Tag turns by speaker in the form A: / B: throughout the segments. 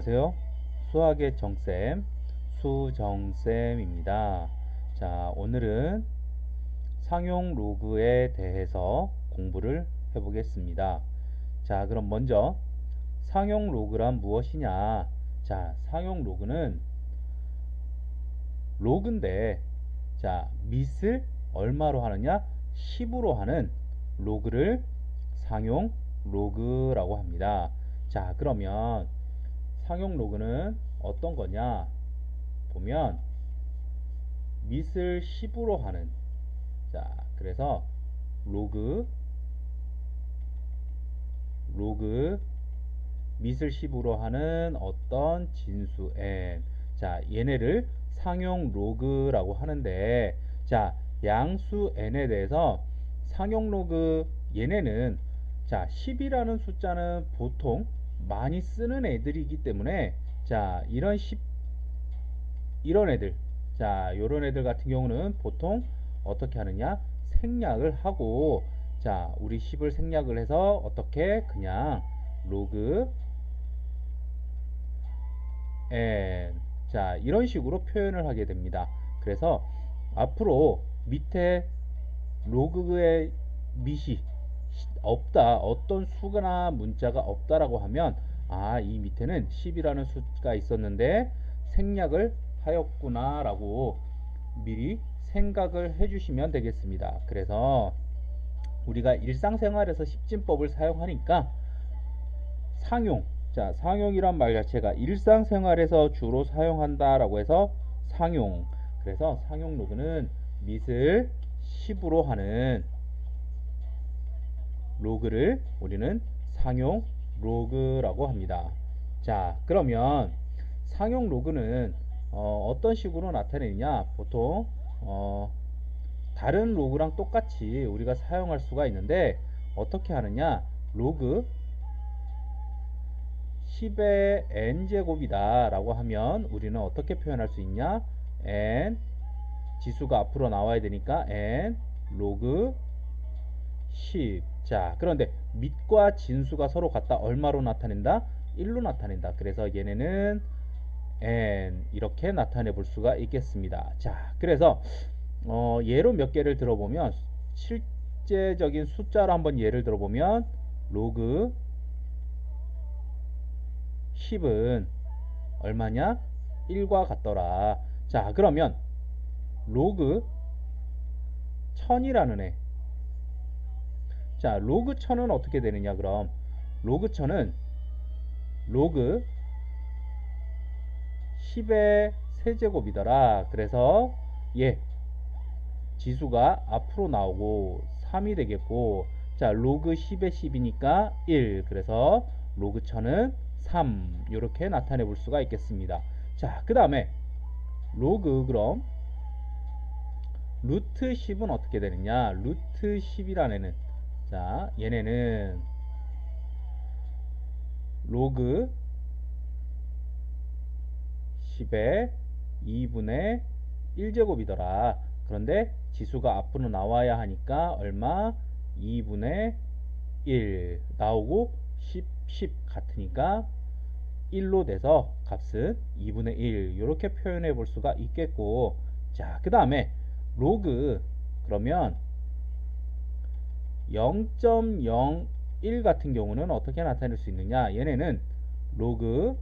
A: 안녕하세요. 수학의 정쌤, 수정쌤입니다. 자, 오늘은 상용 로그에 대해서 공부를 해보겠습니다. 자, 그럼 먼저 상용 로그란 무엇이냐? 자, 상용 로그는 로그인데, 자, 밑을 얼마로 하느냐? 10으로 하는 로그를 상용 로그라고 합니다. 자, 그러면 상용 로그는 어떤 거냐 보면 밑을 10으로 하는, 자 그래서 로그 밑을 10으로 하는 어떤 진수 n, 자 얘네를 상용 로그라고 하는데, 자 양수 n에 대해서 상용 로그 얘네는, 자 10이라는 숫자는 보통 많이 쓰는 애들이기 때문에, 자 이런 애들, 자 요런 애들 같은 경우는 보통 어떻게 하느냐, 생략을 하고, 자 우리 10을 생략을 해서 어떻게 그냥 로그 n, 자 이런 식으로 표현을 하게 됩니다. 그래서 앞으로 밑에 로그의 밑이 없다, 어떤 수나 문자가 없다라고 하면, 이 밑에는 10이라는 수가 있었는데 생략을 하였구나 라고 미리 생각을 해주시면 되겠습니다. 그래서 우리가 일상생활에서 십진법을 사용하니까 상용, 자 상용이란 말 자체가 일상생활에서 주로 사용한다라고 해서 상용, 그래서 상용 로그는 밑을 10으로 하는 로그를 우리는 상용 로그라고 합니다. 자 그러면 상용 로그는 어떤 식으로 나타내느냐, 보통 다른 로그랑 똑같이 우리가 사용할 수가 있는데, 어떻게 하느냐, 로그 10의 n제곱이다 라고 하면 우리는 어떻게 표현할 수 있냐, n 지수가 앞으로 나와야 되니까 n 로그 10. 자 그런데 밑과 진수가 서로 같다, 얼마로 나타낸다? 1로 나타낸다. 그래서 얘네는 n 이렇게 나타내 볼 수가 있겠습니다. 자 그래서 예로 몇 개를 들어보면, 실제적인 숫자로 한번 예를 들어보면, 로그 10은 얼마냐? 1과 같더라. 자 그러면 로그 1000이라는 애, 자 로그 1000은 어떻게 되느냐, 그럼 로그 1000은 로그 10의 세제곱이더라. 그래서 지수가 앞으로 나오고 3이 되겠고, 자 로그 10의 10이니까 1, 그래서 로그 1000은 3 이렇게 나타내 볼 수가 있겠습니다. 자 그 다음에 로그, 그럼 루트 10은 어떻게 되느냐, 루트 10이라는 애는, 자 얘네는 로그 10의 2분의 1제곱이더라. 그런데 지수가 앞으로 나와야 하니까 얼마? 2분의 1 나오고 10 같으니까 1로 돼서 값은 2분의 1 이렇게 표현해 볼 수가 있겠고, 자 그 다음에 로그, 그러면 0.01 같은 경우는 어떻게 나타낼 수 있느냐, 얘네는 로그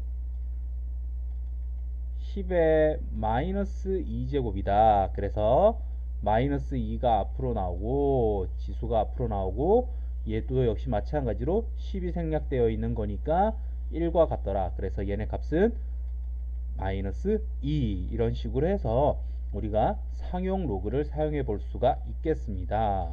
A: 10의 마이너스 2제곱이다. 그래서 마이너스 2가 앞으로 나오고 지수가 앞으로 나오고, 얘도 역시 마찬가지로 10이 생략되어 있는 거니까 1과 같더라. 그래서 얘네 값은 마이너스 2, 이런 식으로 해서 우리가 상용 로그를 사용해 볼 수가 있겠습니다.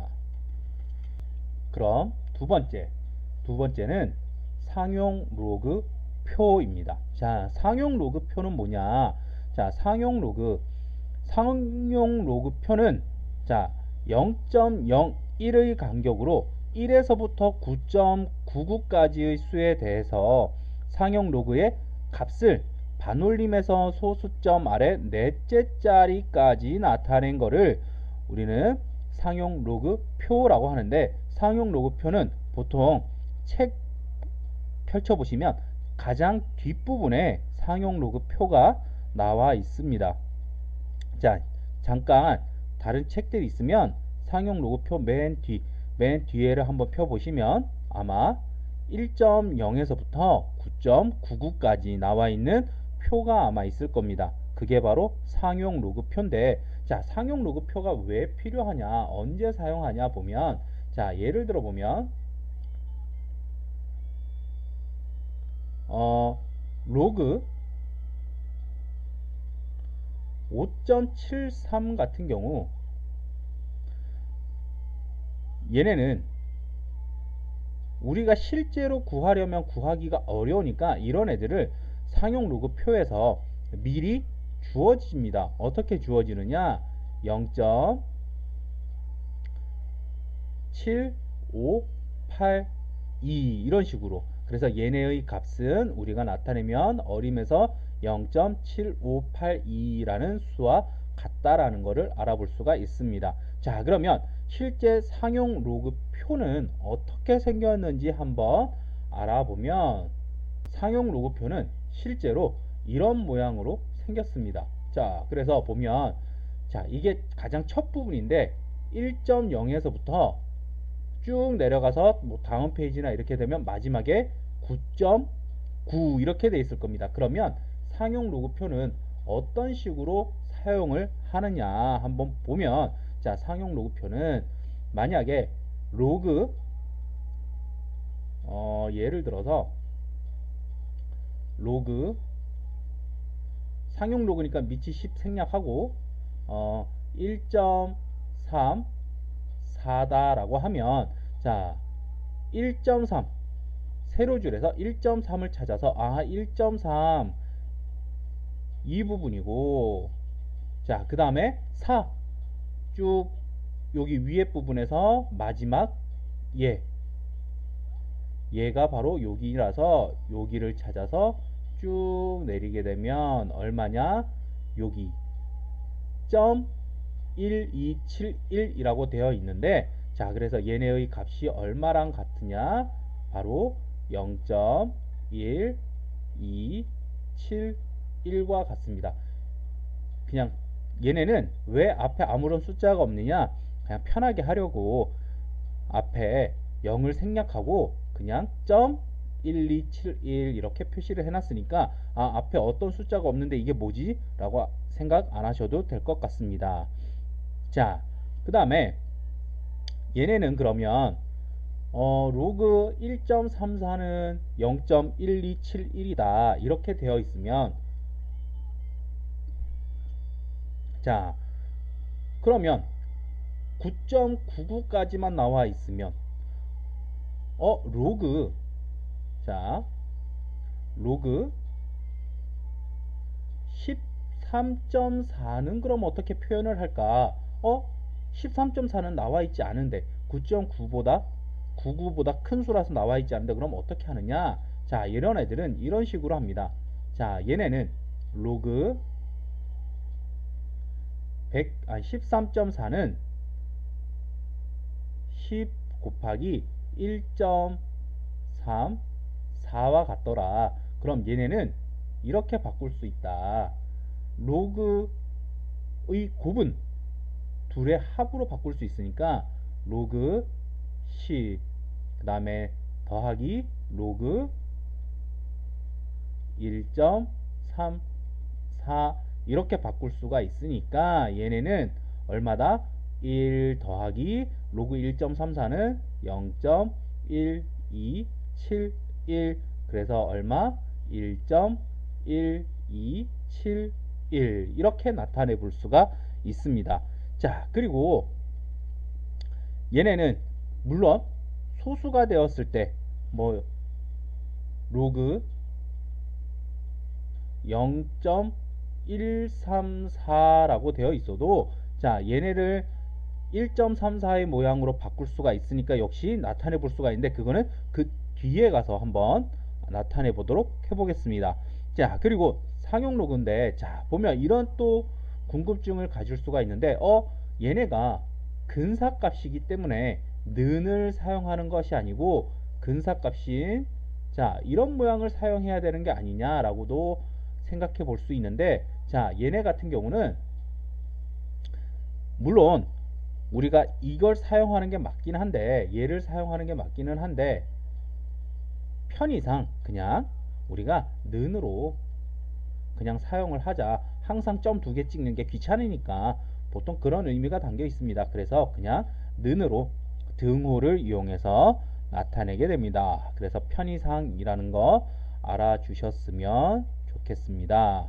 A: 그럼 두 번째는 상용 로그 표입니다. 자 상용 로그 표는 뭐냐, 자 상용 로그 표는, 자 0.01의 간격으로 1에서부터 9.99까지의 수에 대해서 상용 로그의 값을 반올림해서 소수점 아래 넷째 자리까지 나타낸 거를 우리는 상용 로그 표라고 하는데, 상용 로그 표는 보통 책 펼쳐보시면 가장 뒷부분에 상용 로그 표가 나와 있습니다. 자, 잠깐 다른 책들이 있으면 상용 로그표 맨 뒤에를 한번 펴보시면 아마 1.0에서부터 9.99까지 나와 있는 표가 아마 있을 겁니다. 그게 바로 상용 로그표인데, 자, 상용 로그표가 왜 필요하냐, 언제 사용하냐 보면, 자, 예를 들어 보면 로그 5.73 같은 경우 얘네는 우리가 실제로 구하려면 구하기가 어려우니까 이런 애들을 상용 로그표에서 미리 주어집니다. 어떻게 주어지느냐, 0.7582 이런 식으로. 그래서 얘네의 값은 우리가 나타내면 어림에서 0.7582라는 수와 같다라는 것을 알아볼 수가 있습니다. 자, 그러면 실제 상용 로그표는 어떻게 생겼는지 한번 알아보면, 상용 로그표는 실제로 이런 모양으로 생겼습니다. 자, 그래서 보면, 자, 이게 가장 첫 부분인데 1.0에서부터 쭉 내려가서 뭐 다음 페이지나 이렇게 되면 마지막에 9.9 이렇게 돼 있을 겁니다. 그러면 상용 로그표는 어떤 식으로 사용을 하느냐 한번 보면, 자, 상용 로그표는 만약에 로그 예를 들어서 로그 상용 로그니까 밑이 10 생략하고 1.3 4다라고 하면, 자, 1.3 세로줄에서 1.3을 찾아서 1.3 이 부분이고, 자, 그 다음에 4 쭉 여기 위에 부분에서 마지막 얘가 바로 여기라서 여기를 찾아서 쭉 내리게 되면 얼마냐, 여기 1271이라고 되어 있는데, 자, 그래서 얘네의 값이 얼마랑 같으냐, 바로 0.1271과 같습니다. 그냥 얘네는 왜 앞에 아무런 숫자가 없느냐, 그냥 편하게 하려고 앞에 0을 생략하고 그냥 1271 이렇게 표시를 해놨으니까 앞에 어떤 숫자가 없는데 이게 뭐지? 라고 생각 안 하셔도 될 것 같습니다. 자, 그 다음에 얘네는 그러면 로그 1.34는 0.1271이다 이렇게 되어 있으면, 자, 그러면 9.99까지만 나와 있으면 로그, 자, 로그 13.4는 그럼 어떻게 표현을 할까? 13.4는 나와 있지 않은데 9.9보다 99보다 큰 수라서 나와 있지 않은데 그럼 어떻게 하느냐? 자, 이런 애들은 이런 식으로 합니다. 자, 얘네는 로그 13.4는 10 곱하기 1.3 4와 같더라. 그럼 얘네는 이렇게 바꿀 수 있다. 로그의 곱은 둘의 합으로 바꿀 수 있으니까 로그 10, 그 다음에 더하기 로그 1.34 이렇게 바꿀 수가 있으니까 얘네는 얼마다? 1 더하기 로그 1.34는 0.1271, 그래서 얼마? 1.1271 이렇게 나타내 볼 수가 있습니다. 자, 그리고 얘네는 물론 소수가 되었을 때 뭐 로그 0.134라고 되어 있어도, 자, 얘네를 1.34의 모양으로 바꿀 수가 있으니까 역시 나타내 볼 수가 있는데 그거는 그 뒤에 가서 한번 나타내 보도록 해보겠습니다. 자, 그리고 상용 로그인데, 자, 보면 이런 또 궁금증을 가질 수가 있는데 얘네가 근사값이기 때문에 는을 사용하는 것이 아니고 근사값인, 자, 이런 모양을 사용해야 되는 게 아니냐라고도 생각해 볼 수 있는데, 자, 얘네 같은 경우는 물론 우리가 이걸 사용하는 게 맞긴 한데, 얘를 사용하는 게 맞기는 한데, 편의상 그냥 우리가 는으로 그냥 사용을 하자. 항상 점 두 개 찍는 게 귀찮으니까 보통 그런 의미가 담겨 있습니다. 그래서 그냥 는으로 등호를 이용해서 나타내게 됩니다. 그래서 편의상이라는 거 알아주셨으면 좋겠습니다.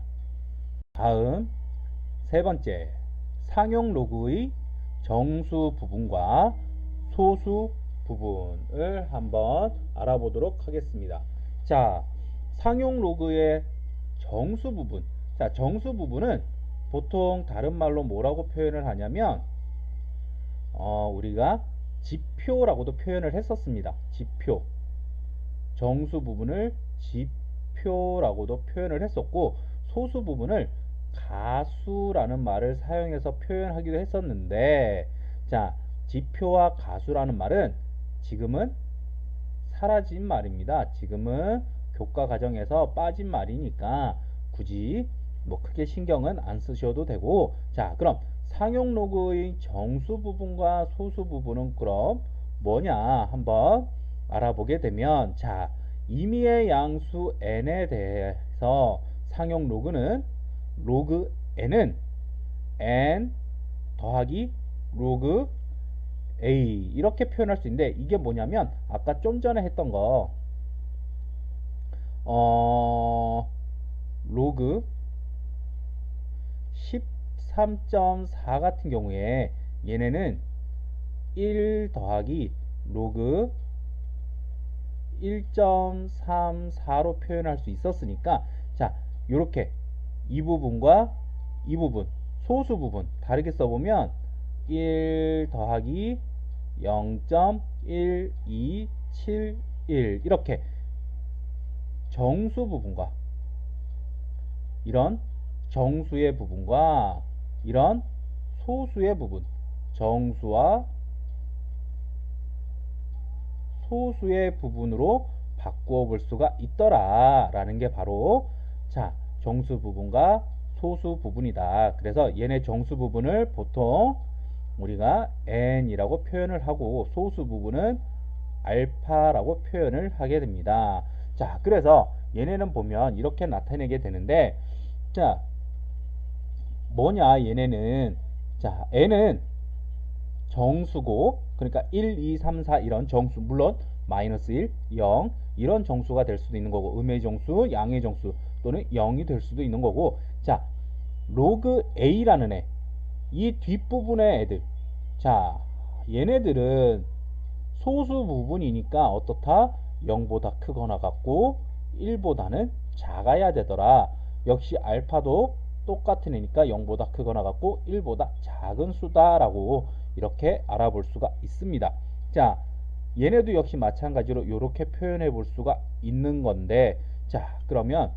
A: 다음 세 번째, 상용 로그의 정수 부분과 소수 부분을 한번 알아보도록 하겠습니다. 자, 상용 로그의 정수 부분. 자, 정수 부분은 보통 다른 말로 뭐라고 표현을 하냐면, 우리가 지표라고도 표현을 했었습니다. 지표. 정수 부분을 지표라고도 표현을 했었고, 소수 부분을 가수라는 말을 사용해서 표현하기도 했었는데, 자, 지표와 가수라는 말은 지금은 사라진 말입니다. 지금은 교과 과정에서 빠진 말이니까 굳이 뭐 크게 신경은 안 쓰셔도 되고, 자, 그럼 상용 로그의 정수 부분과 소수 부분은 그럼 뭐냐 한번 알아보게 되면, 자, 임의의 양수 n에 대해서 상용 로그는 로그 n은 n 더하기 로그 a 이렇게 표현할 수 있는데, 이게 뭐냐면 아까 좀 전에 했던 거 로그 13.4 같은 경우에 얘네는 1 더하기 로그 1.34로 표현할 수 있었으니까, 자, 요렇게 이 부분과 이 부분 소수 부분 다르게 써보면 1 더하기 0.1271 이렇게 정수 부분과 이런 정수의 부분과 이런 소수의 부분, 정수와 소수의 부분으로 바꾸어 볼 수가 있더라 라는 게 바로, 자, 정수 부분과 소수 부분이다. 그래서 얘네 정수 부분을 보통 우리가 n이라고 표현을 하고 소수 부분은 알파라고 표현을 하게 됩니다. 자, 그래서 얘네는 보면 이렇게 나타내게 되는데, 자, 뭐냐 얘네는, 자, n은 정수고, 그러니까 1, 2, 3, 4 이런 정수, 물론 마이너스 1, 0 이런 정수가 될 수도 있는 거고, 음의 정수, 양의 정수 또는 0이 될 수도 있는 거고, 자, 로그 a라는 애, 이 뒷부분의 애들, 자, 얘네들은 소수 부분이니까 어떻다? 0보다 크거나 같고 1보다는 작아야 되더라. 역시 알파도 똑같은 애니까 0보다 크거나 같고 1보다 작은 수다라고 이렇게 알아볼 수가 있습니다. 자, 얘네도 역시 마찬가지로 이렇게 표현해 볼 수가 있는 건데, 자, 그러면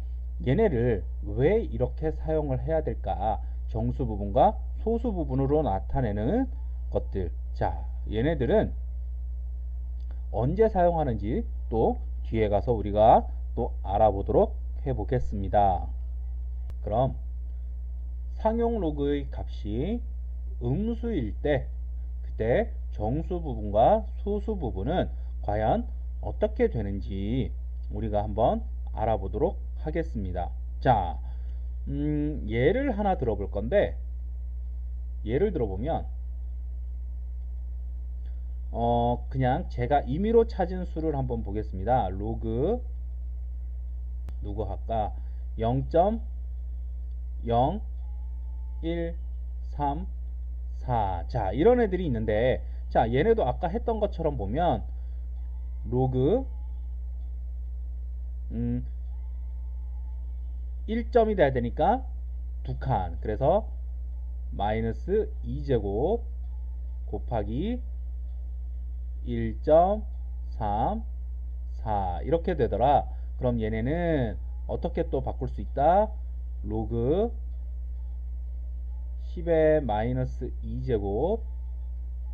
A: 얘네를 왜 이렇게 사용을 해야 될까? 정수 부분과 소수 부분으로 나타내는 것들. 자, 얘네들은 언제 사용하는지 또 뒤에 가서 우리가 또 알아보도록 해보겠습니다. 그럼 상용 로그의 값이 음수일 때, 그때 정수 부분과 소수 부분은 과연 어떻게 되는지 우리가 한번 알아보도록 하겠습니다. 자, 예를 하나 들어볼 건데, 예를 들어보면 그냥 제가 임의로 찾은 수를 한번 보겠습니다. 로그 누구 할까? 0.0134. 자, 이런 애들이 있는데, 자, 얘네도 아까 했던 것처럼 보면 로그 1점이 돼야 되니까 두 칸, 그래서 마이너스 2제곱 곱하기 1.34 이렇게 되더라. 그럼 얘네는 어떻게 또 바꿀 수 있다? 로그 10의 마이너스 2제곱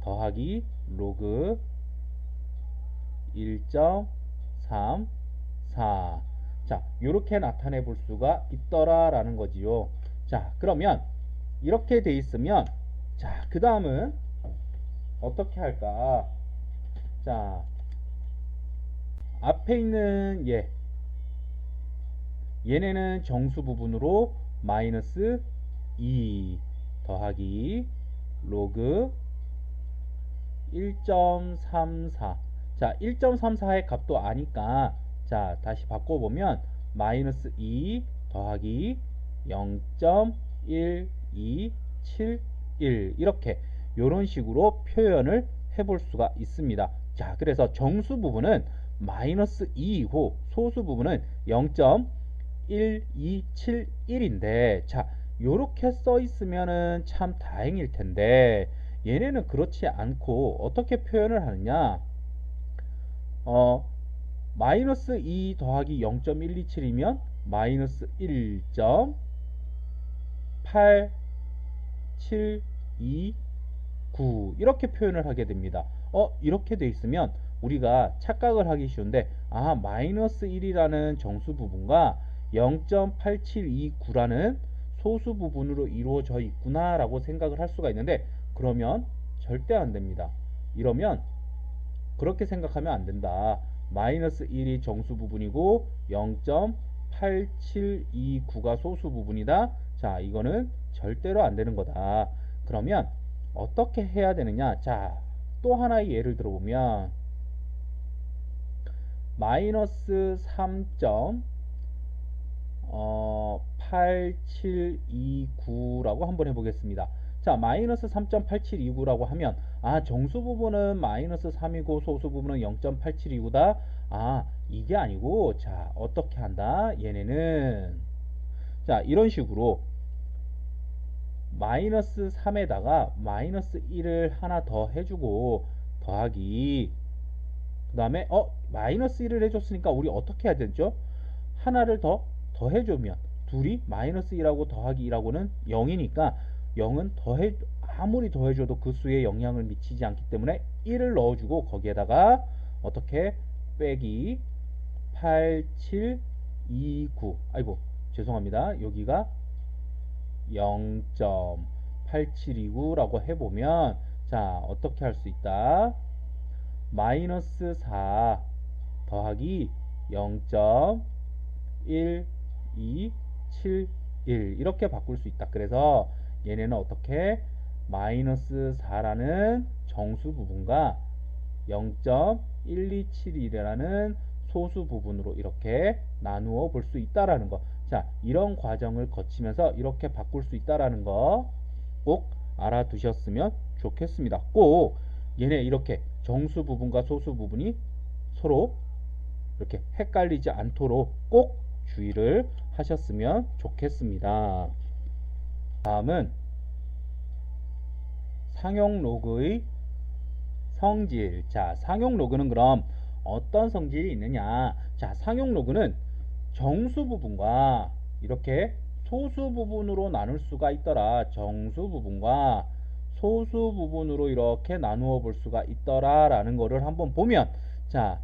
A: 더하기 로그 1.34 4. 자, 이렇게 나타내 볼 수가 있더라 라는 거지요. 자, 그러면 이렇게 돼 있으면 자, 그 다음은 어떻게 할까? 자, 앞에 있는 얘네는 정수 부분으로 마이너스 2 더하기 로그 1.34. 자, 1.34의 값도 아니까 자, 다시 바꿔보면 마이너스 2 더하기 0.1271 이렇게 이런 식으로 표현을 해볼 수가 있습니다. 자, 그래서 정수 부분은 마이너스 2이고 소수 부분은 0.1271인데 자, 요렇게 써 있으면은 참 다행일 텐데 얘네는 그렇지 않고 어떻게 표현을 하느냐? 마이너스 2 더하기 0.127이면 마이너스 1.8729 이렇게 표현을 하게 됩니다. 이렇게 돼 있으면 우리가 착각을 하기 쉬운데 마이너스 1이라는 정수 부분과 0.8729라는 소수 부분으로 이루어져 있구나 라고 생각을 할 수가 있는데 그러면 절대 안 됩니다. 이러면 그렇게 생각하면 안 된다. 마이너스 1이 정수 부분이고 0.8729가 소수 부분이다. 자, 이거는 절대로 안 되는 거다. 그러면 어떻게 해야 되느냐? 자, 또 하나의 예를 들어보면 마이너스 3.8729라고 한번 해보겠습니다. 자, 마이너스 3.8729라고 하면 정수 부분은 마이너스 3이고 소수 부분은 0.8729다. 이게 아니고 자, 어떻게 한다? 얘네는 자, 이런 식으로 마이너스 3에다가 마이너스 1을 하나 더 해주고 더하기 그 다음에 마이너스 1을 해줬으니까 우리 어떻게 해야 되죠? 하나를 더 더해주면 둘이 마이너스 1하고 더하기 1하고는 0이니까 0은 아무리 더해줘도 그 수에 영향을 미치지 않기 때문에 1을 넣어주고 거기에다가 어떻게 빼기 8729 아이고 죄송합니다. 여기가 0.8729라고 해보면 자, 어떻게 할 수 있다? 마이너스 4 더하기 0.1271 이렇게 바꿀 수 있다. 그래서 얘네는 어떻게 마이너스 4라는 정수 부분과 0.127이라는 소수 부분으로 이렇게 나누어 볼 수 있다라는 거. 자, 이런 과정을 거치면서 이렇게 바꿀 수 있다라는 거 꼭 알아두셨으면 좋겠습니다. 꼭 얘네 이렇게 정수 부분과 소수 부분이 서로 이렇게 헷갈리지 않도록 꼭 주의를 하셨으면 좋겠습니다. 다음은 상용 로그의 성질. 자, 상용 로그는 그럼 어떤 성질이 있느냐? 자, 상용 로그는 정수 부분과 이렇게 소수 부분으로 나눌 수가 있더라. 정수 부분과 소수 부분으로 이렇게 나누어 볼 수가 있더라 라는 거를 한번 보면 자,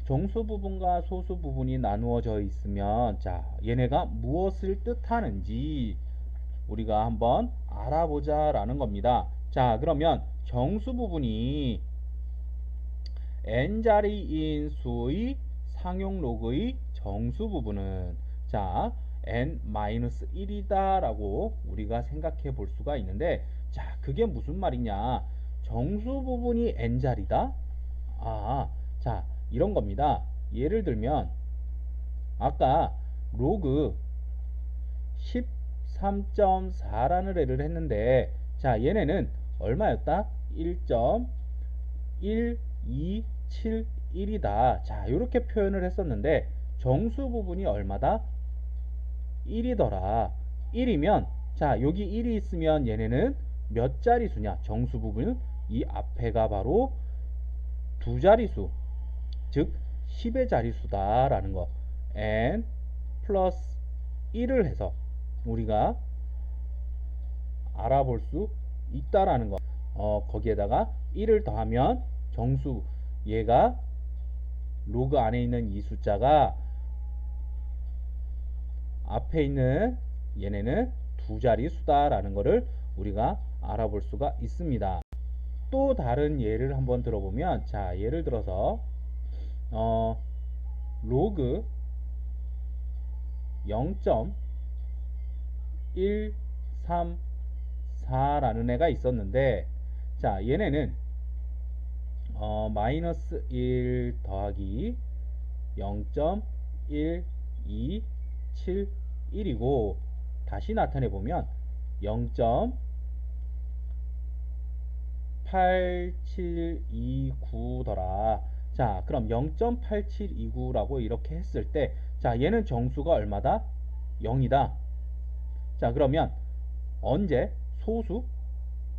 A: 정수 부분과 소수 부분이 나누어져 있으면 자, 얘네가 무엇을 뜻하는지 우리가 한번 알아보자 라는 겁니다. 자, 그러면 정수 부분이 n자리인 수의 상용 로그의 정수 부분은 자, n-1이다 라고 우리가 생각해 볼 수가 있는데 자, 그게 무슨 말이냐? 정수 부분이 n자리다? 자, 이런 겁니다. 예를 들면 아까 로그 13.4라는 애를 했는데 자, 얘네는 얼마였다? 1.1271이다. 자, 이렇게 표현을 했었는데 정수 부분이 얼마다? 1이더라. 1이면 자, 여기 1이 있으면 얘네는 몇 자리수냐? 정수 부분은 이 앞에가 바로 두 자리수, 즉 10의 자리수다 라는 거. n 플러스 1을 해서 우리가 알아볼 수 있다라는 거. 거기에다가 1을 더하면 정수 얘가 로그 안에 있는 이 숫자가 앞에 있는 얘네는 두 자리 수다라는 것을 우리가 알아볼 수가 있습니다. 또 다른 예를 한번 들어보면, 자, 예를 들어서 로그 0.134라는 애가 있었는데, 자, 얘네는 마이너스 1 더하기 0.1271이고 다시 나타내 보면 0.8729더라. 자, 그럼 0.8729라고 이렇게 했을 때, 자, 얘는 정수가 얼마다? 0이다. 자, 그러면 언제 소수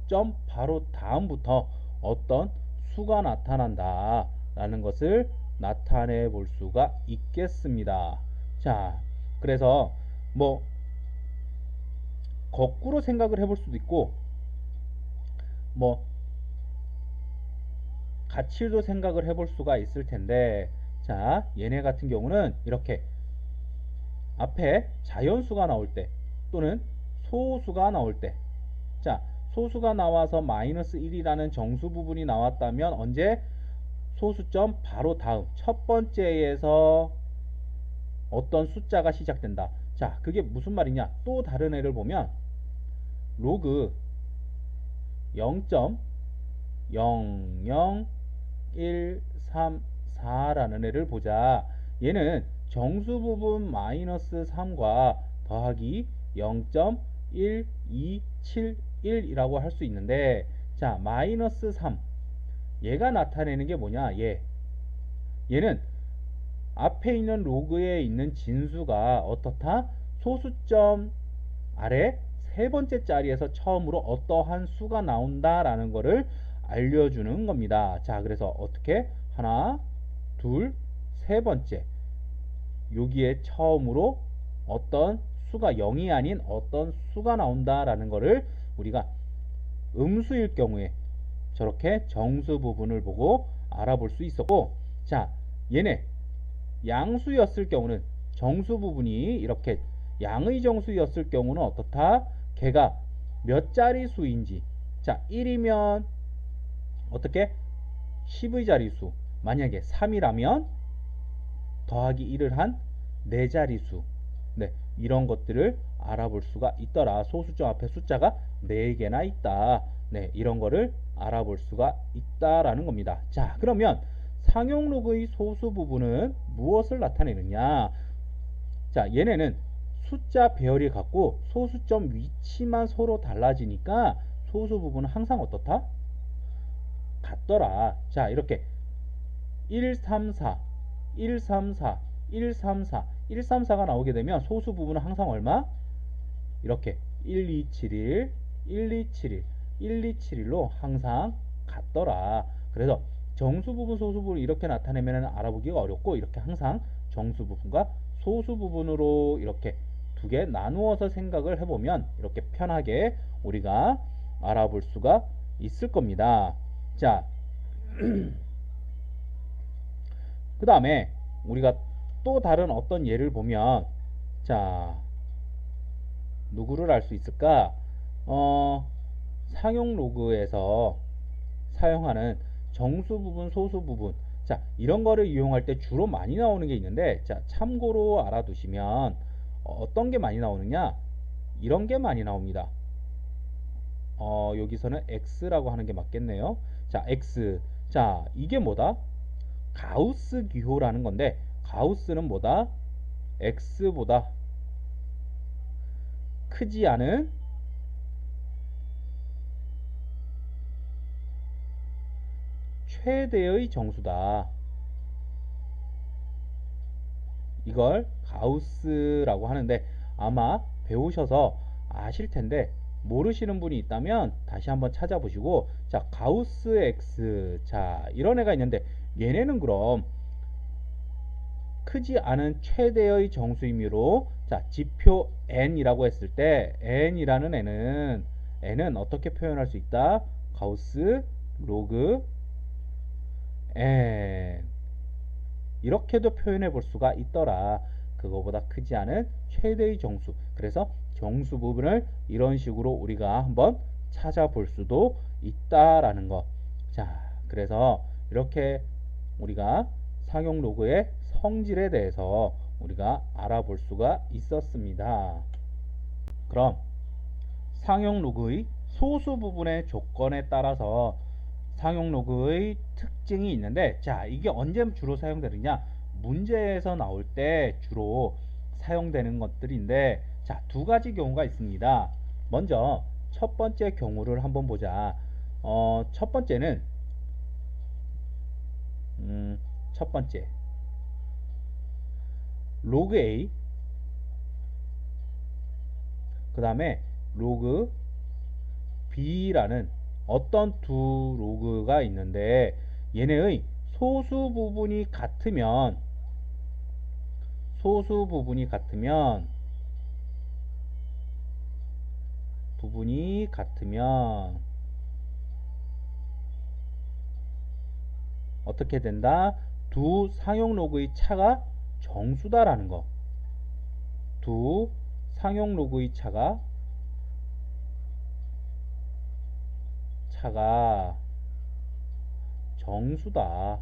A: 점 바로 다음부터 어떤 수가 나타난다 라는 것을 나타내 볼 수가 있겠습니다. 자, 그래서 뭐 거꾸로 생각을 해볼 수도 있고, 뭐 같이도 생각을 해볼 수가 있을 텐데, 자, 얘네 같은 경우는 이렇게 앞에 자연수가 나올 때 또는 소수가 나올 때, 자, 소수가 나와서 마이너스 1이라는 정수 부분이 나왔다면 언제? 소수점 바로 다음 첫 번째에서 어떤 숫자가 시작된다. 자, 그게 무슨 말이냐? 또 다른 애를 보면 로그 0.00134라는 애를 보자. 얘는 정수 부분 마이너스 3과 더하기 0.1271이라고 할 수 있는데, 자, 마이너스 3 얘가 나타내는 게 뭐냐? 얘는 앞에 있는 로그에 있는 진수가 어떻다? 소수점 아래 세 번째 자리에서 처음으로 어떠한 수가 나온다라는 것을 알려주는 겁니다. 자, 그래서 어떻게? 하나, 둘, 세 번째. 여기에 처음으로 어떤 수가 0이 아닌 어떤 수가 나온다라는 것을 우리가 음수일 경우에 저렇게 정수 부분을 보고 알아볼 수 있었고, 자, 얘네 양수였을 경우는 정수 부분이 이렇게 양의 정수였을 경우는 어떻다? 걔가 몇 자리 수인지, 자, 1이면 어떻게? 10의 자리수. 만약에 3이라면 더하기 1을 한 4자리수. 네, 이런 것들을 알아볼 수가 있더라. 소수점 앞에 숫자가 4개나 있다. 네, 이런 거를 알아볼 수가 있다라는 겁니다. 자, 그러면 상용로그의 소수 부분은 무엇을 나타내느냐? 자, 얘네는 숫자 배열이 같고 소수점 위치만 서로 달라지니까 소수 부분은 항상 어떻다? 같더라. 자, 이렇게 134, 134, 134, 134가 나오게 되면 소수 부분은 항상 얼마? 이렇게 1271, 1271, 1271로 항상 같더라. 그래서 정수 부분, 소수 부분 이렇게 나타내면 알아보기가 어렵고, 이렇게 항상 정수 부분과 소수 부분으로 이렇게 두 개 나누어서 생각을 해보면 이렇게 편하게 우리가 알아볼 수가 있을 겁니다. 자, 그 다음에 우리가 또 다른 어떤 예를 보면, 자, 누구를 알 수 있을까? 상용 로그에서 사용하는 정수 부분, 소수 부분. 자, 이런 거를 이용할 때 주로 많이 나오는 게 있는데, 자, 참고로 알아두시면 어떤 게 많이 나오느냐? 이런 게 많이 나옵니다. 여기서는 x라고 하는 게 맞겠네요. 자, x. 자, 이게 뭐다? 가우스 기호라는 건데, 가우스는 뭐다? x보다 크지 않은 최대의 정수다. 이걸 가우스라고 하는데, 아마 배우셔서 아실 텐데 모르시는 분이 있다면 다시 한번 찾아보시고, 자, 가우스 x. 자, 이런 애가 있는데 얘네는 그럼 크지 않은 최대의 정수임으로, 자, 지표 n이라고 했을 때 n이라는 n은 어떻게 표현할 수 있다? 가우스 로그 n 이렇게도 표현해 볼 수가 있더라. 그거보다 크지 않은 최대의 정수. 그래서 정수 부분을 이런 식으로 우리가 한번 찾아볼 수도 있다라는 거. 자, 그래서 이렇게 우리가 상용 로그의 성질에 대해서 우리가 알아볼 수가 있었습니다. 그럼 상용 로그의 소수 부분의 조건에 따라서 상용 로그의 특징이 있는데, 자, 이게 언제 주로 사용되느냐? 문제에서 나올 때 주로 사용되는 것들인데, 자, 두 가지 경우가 있습니다. 먼저 첫 번째 경우를 한번 보자. 첫 번째는 첫 번째 로그 A, 그 다음에 로그 B라는 어떤 두 로그가 있는데, 얘네의 소수 부분이 같으면 어떻게 된다? 두 상용 로그의 차가 정수다라는 거. 두 상용 로그의 차가 정수다.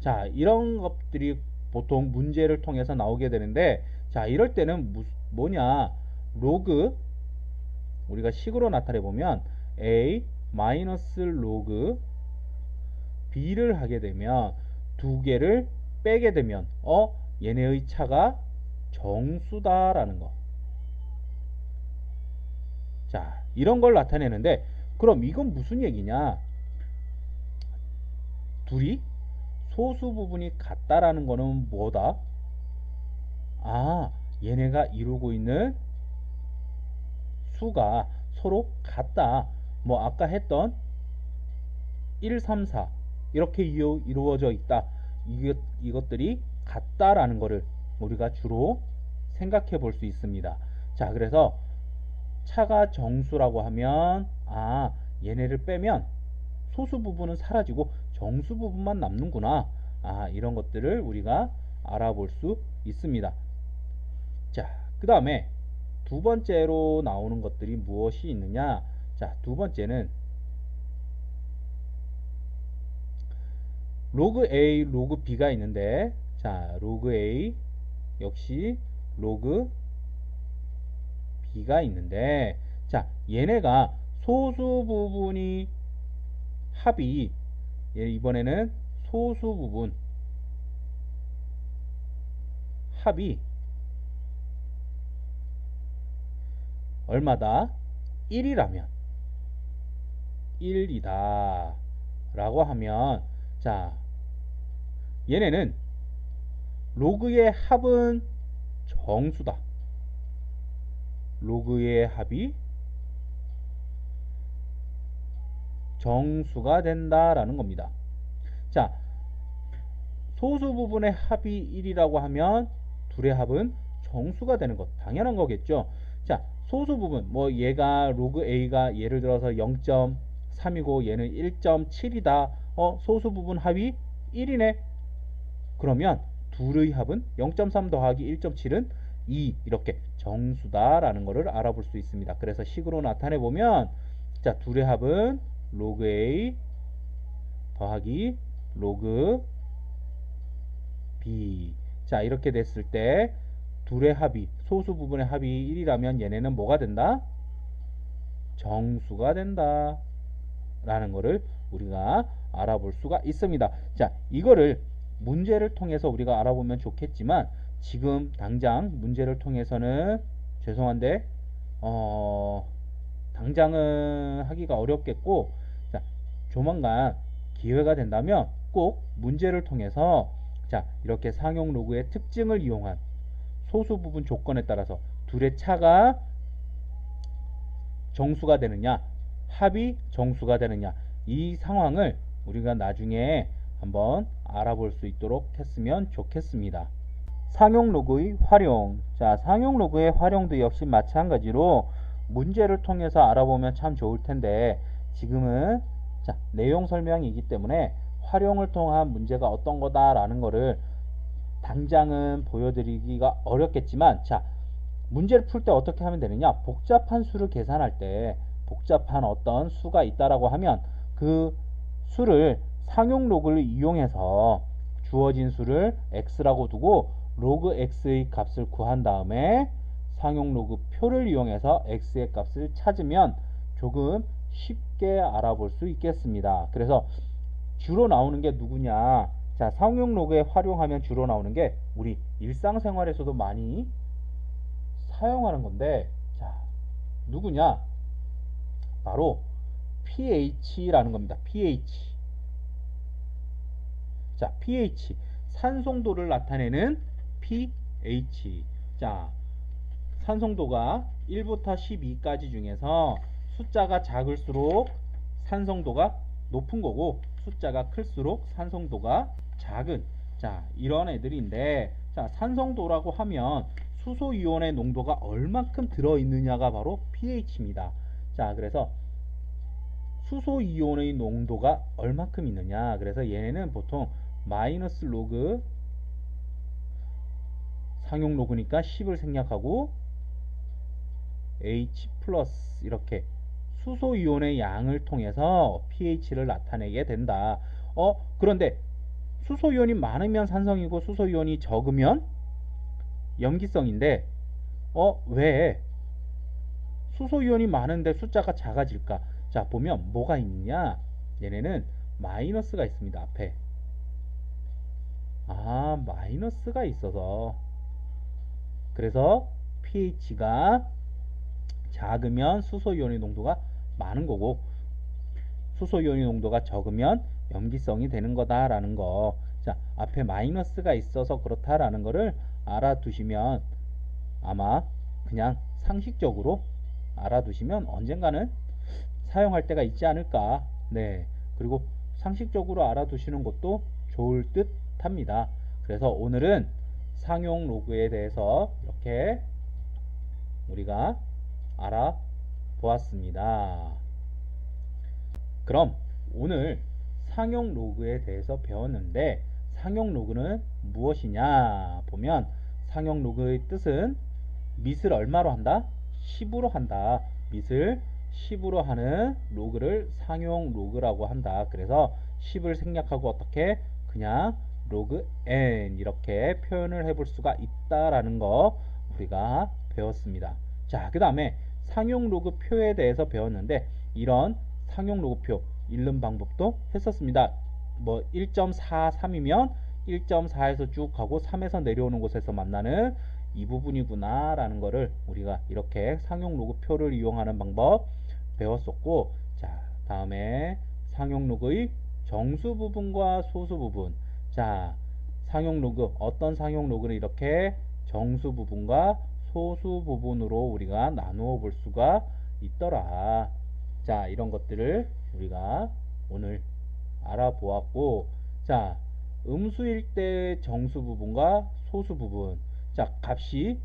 A: 자, 이런 것들이 보통 문제를 통해서 나오게 되는데, 자, 이럴 때는 뭐냐? 로그, 우리가 식으로 나타내 보면 a 마이너스 로그 b를 하게 되면, 두 개를 빼게 되면 얘네의 차가 정수다라는 거. 자, 이런 걸 나타내는데, 그럼 이건 무슨 얘기냐? 둘이 소수 부분이 같다라는 거는 뭐다? 아, 얘네가 이루고 있는 수가 서로 같다. 뭐 아까 했던 1, 3, 4 이렇게 이루어져 있다. 이것들이 같다라는 거를 우리가 주로 생각해 볼 수 있습니다. 자, 그래서 차가 정수라고 하면 얘네를 빼면 소수 부분은 사라지고 정수 부분만 남는구나. 이런 것들을 우리가 알아볼 수 있습니다. 자, 그 다음에 두 번째로 나오는 것들이 무엇이 있느냐? 자, 두 번째는 로그 A, 로그 B가 있는데, 자, 로그 A 역시 로그 B가 있는데, 자, 얘네가 소수 부분이 합이, 이번에는 소수 부분 합이 얼마다? 1이라면 1이다 라고 하면, 자, 얘네는 로그의 합은 정수다. 로그의 합이 정수가 된다라는 겁니다. 자, 소수 부분의 합이 1이라고 하면 둘의 합은 정수가 되는 것, 당연한 거겠죠. 자, 소수 부분, 뭐 얘가 로그 A가 예를 들어서 0.3이고 얘는 1.7이다. 소수 부분 합이 1이네. 그러면 둘의 합은 0.3 더하기 1.7은 2, 이렇게 정수다라는 것을 알아볼 수 있습니다. 그래서 식으로 나타내 보면, 자, 둘의 합은 로그 A 더하기 로그 B. 자, 이렇게 됐을 때 둘의 합이, 소수 부분의 합이 1이라면 얘네는 뭐가 된다? 정수가 된다 라는 것을 우리가 알아볼 수가 있습니다. 자, 이거를 문제를 통해서 우리가 알아보면 좋겠지만, 지금 당장 문제를 통해서는 죄송한데 당장은 하기가 어렵겠고, 자, 조만간 기회가 된다면 꼭 문제를 통해서, 자, 이렇게 상용 로그의 특징을 이용한 소수 부분 조건에 따라서 둘의 차가 정수가 되느냐, 합이 정수가 되느냐, 이 상황을 우리가 나중에 한번 알아볼 수 있도록 했으면 좋겠습니다. 상용 로그의 활용. 자, 상용 로그의 활용도 역시 마찬가지로 문제를 통해서 알아보면 참 좋을 텐데, 지금은 자, 내용 설명이기 때문에 활용을 통한 문제가 어떤 거다라는 거를 당장은 보여드리기가 어렵겠지만, 자, 문제를 풀 때 어떻게 하면 되느냐? 복잡한 수를 계산할 때 복잡한 어떤 수가 있다라고 하면 그 수를 상용 로그를 이용해서 주어진 수를 x라고 두고 로그 x의 값을 구한 다음에 상용 로그 표를 이용해서 x의 값을 찾으면 조금 쉽게 알아볼 수 있겠습니다. 그래서 주로 나오는 게 누구냐? 자, 상용 로그에 활용하면 주로 나오는 게 우리 일상생활에서도 많이 사용하는 건데, 자, 누구냐? 바로 pH라는 겁니다. pH. 자, pH. 산송도를 나타내는 pH. 자, 산송도가 1부터 12까지 중에서 숫자가 작을수록 산성도가 높은 거고, 숫자가 클수록 산성도가 작은, 자, 이런 애들인데, 자, 산성도라고 하면 수소이온의 농도가 얼만큼 들어있느냐가 바로 pH입니다. 자, 그래서 수소이온의 농도가 얼만큼 있느냐, 그래서 얘네는 보통 마이너스 로그, 상용 로그니까 10을 생략하고 H 플러스, 이렇게 수소이온의 양을 통해서 pH를 나타내게 된다. 그런데 수소이온이 많으면 산성이고 수소이온이 적으면 염기성인데, 왜 수소이온이 많은데 숫자가 작아질까? 자, 보면 뭐가 있느냐? 얘네는 마이너스가 있습니다. 앞에. 마이너스가 있어서, 그래서 pH가 작으면 수소이온의 농도가 많은 거고, 수소이온의 농도가 적으면 염기성이 되는 거다라는 거. 자, 앞에 마이너스가 있어서 그렇다라는 거를 알아두시면 아마 그냥 상식적으로 알아두시면 언젠가는 사용할 때가 있지 않을까. 네. 그리고 상식적으로 알아두시는 것도 좋을 듯 합니다. 그래서 오늘은 상용 로그에 대해서 이렇게 우리가 알아보았습니다. 그럼 오늘 상용 로그에 대해서 배웠는데, 상용 로그는 무엇이냐 보면, 상용 로그의 뜻은 밑을 얼마로 한다? 10으로 한다. 밑을 10으로 하는 로그를 상용 로그라고 한다. 그래서 10을 생략하고 어떻게? 그냥 로그 n 이렇게 표현을 해볼 수가 있다라는 거 우리가 배웠습니다. 자, 그 다음에 상용 로그 표에 대해서 배웠는데, 이런 상용 로그 표 읽는 방법도 했었습니다. 뭐 1.43이면 1.4에서 쭉 가고 3에서 내려오는 곳에서 만나는 이 부분이구나 라는 거를 우리가 이렇게 상용 로그 표를 이용하는 방법 배웠었고, 자, 다음에 상용 로그의 정수 부분과 소수 부분. 자, 상용 로그, 어떤 상용 로그는 이렇게 정수 부분과 소수 부분으로 우리가 나누어 볼 수가 있더라. 자, 이런 것들을 우리가 오늘 알아보았고, 자, 음수일 때 정수 부분과 소수 부분. 자, 값이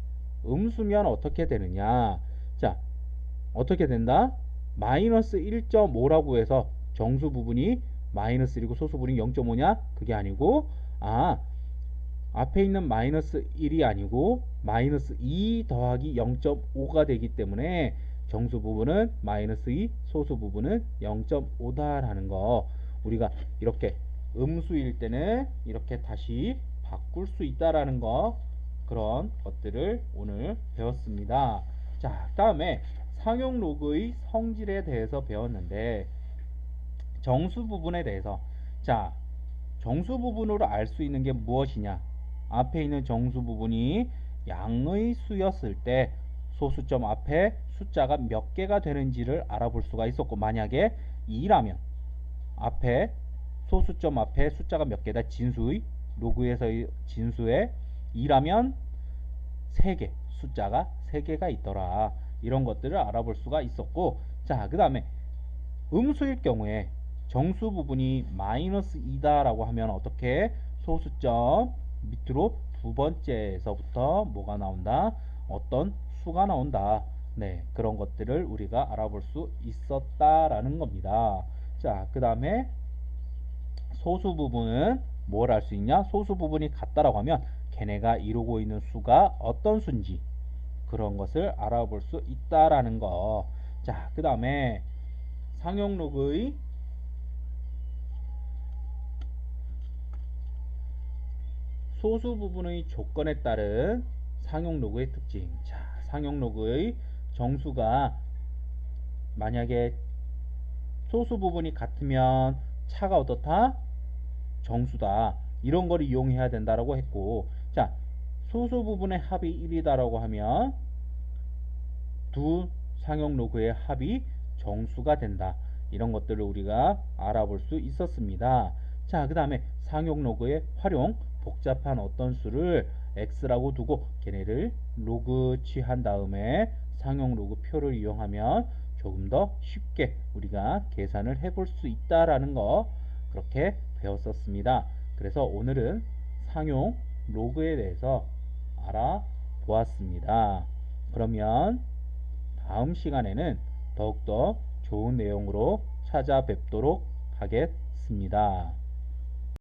A: 음수면 어떻게 되느냐? 자, 어떻게 된다? 마이너스 1.5라고 해서 정수 부분이 마이너스 1이고 소수 부분이 0.5냐? 그게 아니고, 앞에 있는 마이너스 1이 아니고 마이너스 2 더하기 0.5가 되기 때문에 정수 부분은 마이너스 2, 소수 부분은 0.5다라는 거, 우리가 이렇게 음수일 때는 이렇게 다시 바꿀 수 있다라는 거, 그런 것들을 오늘 배웠습니다. 자, 다음에 상용 로그의 성질에 대해서 배웠는데, 정수 부분에 대해서, 자, 정수 부분으로 알 수 있는 게 무엇이냐? 앞에 있는 정수 부분이 양의 수였을 때 소수점 앞에 숫자가 몇 개가 되는지를 알아볼 수가 있었고, 만약에 2라면 앞에 소수점 앞에 숫자가 몇 개다? 진수의 로그에서의 진수에 2라면 3개, 숫자가 3개가 있더라. 이런 것들을 알아볼 수가 있었고, 자, 그 다음에 음수일 경우에 정수 부분이 마이너스 2다 라고 하면 어떻게? 소수점 밑으로 두 번째에서부터 뭐가 나온다? 어떤 수가 나온다. 네, 그런 것들을 우리가 알아볼 수 있었다라는 겁니다. 자, 그 다음에 소수 부분은 뭘 알 수 있냐? 소수 부분이 같다라고 하면 걔네가 이루고 있는 수가 어떤 수인지 그런 것을 알아볼 수 있다라는 거. 자, 그 다음에 상용로그의 소수 부분의 조건에 따른 상용로그의 특징. 자, 상용로그의 정수가 만약에 소수 부분이 같으면 차가 어떻다? 정수다. 이런 걸 이용해야 된다라고 했고, 자, 소수 부분의 합이 1이다라고 하면 두 상용 로그의 합이 정수가 된다. 이런 것들을 우리가 알아볼 수 있었습니다. 자, 그 다음에 상용 로그의 활용, 복잡한 어떤 수를 x라고 두고 걔네를 로그 취한 다음에 상용 로그 표를 이용하면 조금 더 쉽게 우리가 계산을 해볼 수 있다라는 거 그렇게 배웠었습니다. 그래서 오늘은 상용 로그에 대해서 알아보았습니다. 그러면 다음 시간에는 더욱더 좋은 내용으로 찾아뵙도록 하겠습니다.